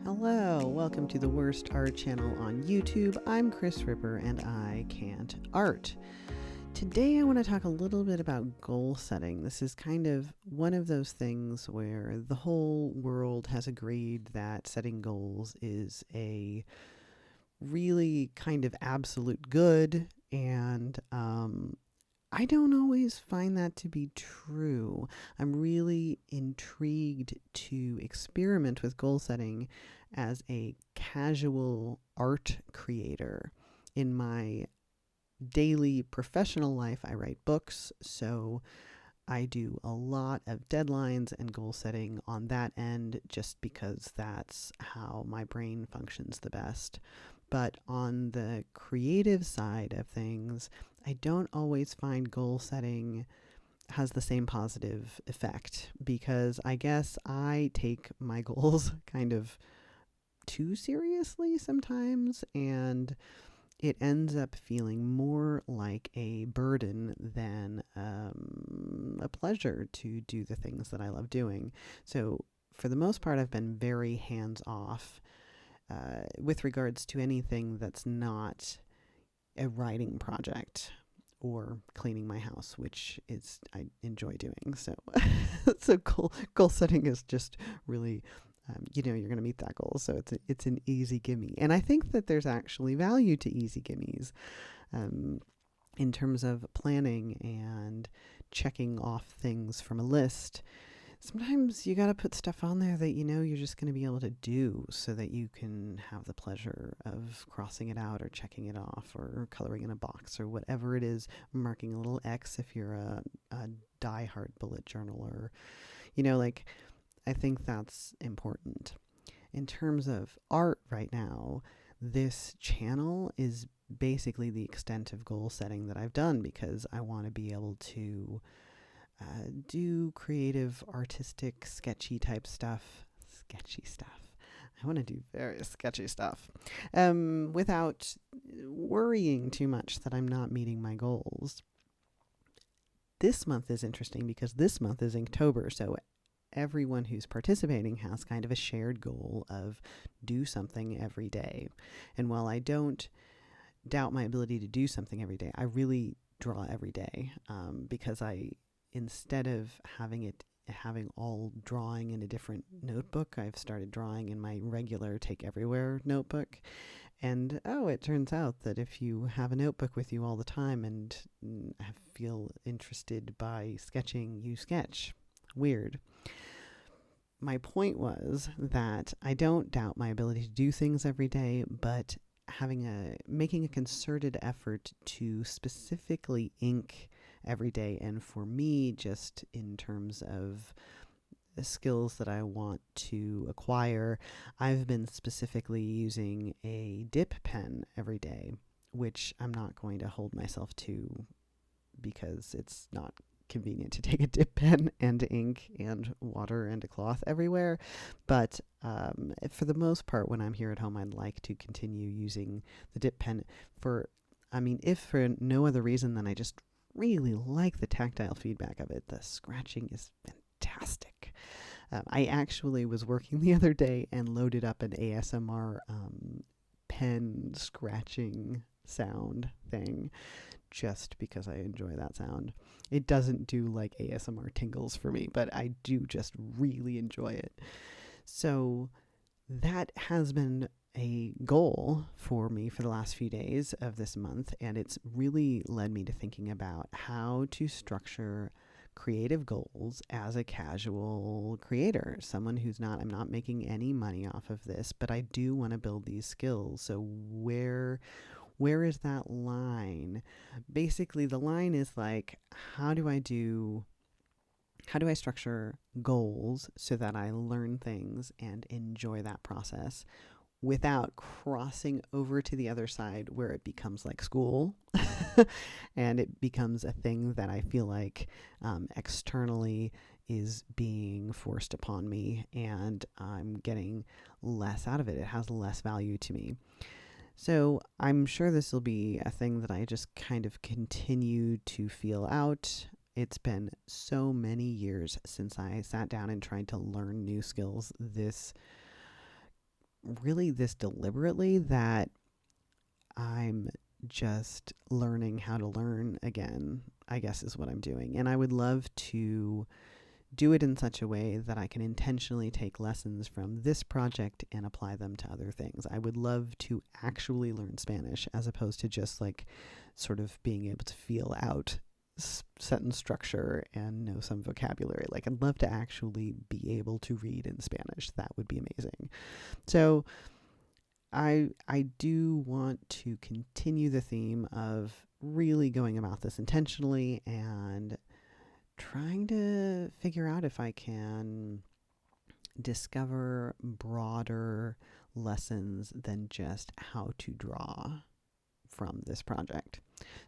Hello, welcome to the Worst Art channel on YouTube. I'm Chris Ripper and I can't art. Today I want to talk a little bit about goal setting. This is kind of one of those things where the whole world has agreed that setting goals is a really kind of absolute good, and I don't always find that to be true. I'm really intrigued to experiment with goal setting as a casual art creator. In my daily professional life, I write books, so I do a lot of deadlines and goal setting on that end just because that's how my brain functions the best. But on the creative side of things, I don't always find goal setting has the same positive effect because I guess I take my goals kind of too seriously sometimes, and it ends up feeling more like a burden than a pleasure to do the things that I love doing. So for the most part, I've been very hands off with regards to anything that's not a writing project or cleaning my house, which is I enjoy doing. So, so goal setting is just really, you're going to meet that goal. So it's an easy gimme, and I think that there's actually value to easy gimmies, in terms of planning and checking off things from a list. Sometimes you got to put stuff on there that you're just going to be able to do so that you can have the pleasure of crossing it out or checking it off or coloring in a box or whatever it is, marking a little X if you're a diehard bullet journaler. I think that's important. In terms of art right now, this channel is basically the extent of goal setting that I've done because I want to be able to do creative, artistic, sketchy type stuff. Sketchy stuff. I want to do very sketchy stuff without worrying too much that I'm not meeting my goals. This month is interesting because this month is Inktober, so everyone who's participating has kind of a shared goal of do something every day. And while I don't doubt my ability to do something every day, I really draw every day because instead of having all drawing in a different notebook, I've started drawing in my regular Take Everywhere notebook. And it turns out that if you have a notebook with you all the time and feel interested by sketching, you sketch. Weird. My point was that I don't doubt my ability to do things every day, but making a concerted effort to specifically ink every day, and for me, just in terms of the skills that I want to acquire, I've been specifically using a dip pen every day, which I'm not going to hold myself to because it's not convenient to take a dip pen and ink and water and a cloth everywhere. But for the most part, when I'm here at home, I'd like to continue using the dip pen if for no other reason than I just really like the tactile feedback of it. The scratching is fantastic. I actually was working the other day and loaded up an ASMR pen scratching sound thing just because I enjoy that sound. It doesn't do like ASMR tingles for me, but I do just really enjoy it. So that has been a goal for me for the last few days of this month, and it's really led me to thinking about how to structure creative goals as a casual creator, someone I'm not making any money off of this, but I do want to build these skills. So where is that line? Basically, the line is like, how do I structure goals so that I learn things and enjoy that process without crossing over to the other side where it becomes like school and it becomes a thing that I feel like externally is being forced upon me and I'm getting less out of it. It has less value to me. So I'm sure this will be a thing that I just kind of continue to feel out. It's been so many years since I sat down and tried to learn new skills. This really this deliberately that I'm just learning how to learn again, I guess is what I'm doing. And I would love to do it in such a way that I can intentionally take lessons from this project and apply them to other things. I would love to actually learn Spanish as opposed to just like sort of being able to feel out sentence structure and know some vocabulary. Like I'd love to actually be able to read in Spanish. That would be amazing. So I do want to continue the theme of really going about this intentionally and trying to figure out if I can discover broader lessons than just how to draw from this project.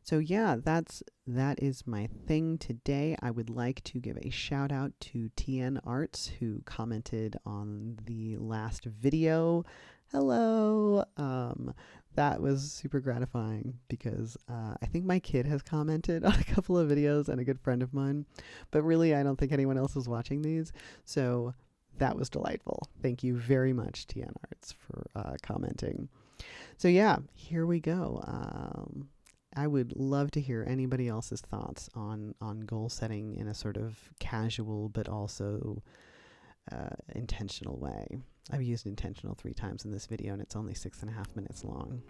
So yeah, that is my thing today. I would like to give a shout out to TN Arts who commented on the last video. Hello. That was super gratifying because I think my kid has commented on a couple of videos and a good friend of mine, but really I don't think anyone else is watching these. So that was delightful. Thank you very much, TN Arts, for commenting. So yeah, here we go. I would love to hear anybody else's thoughts on goal setting in a sort of casual but also intentional way. I've used intentional 3 times in this video and it's only 6.5 minutes long.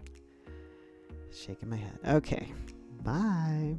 Shaking my head. Okay, bye.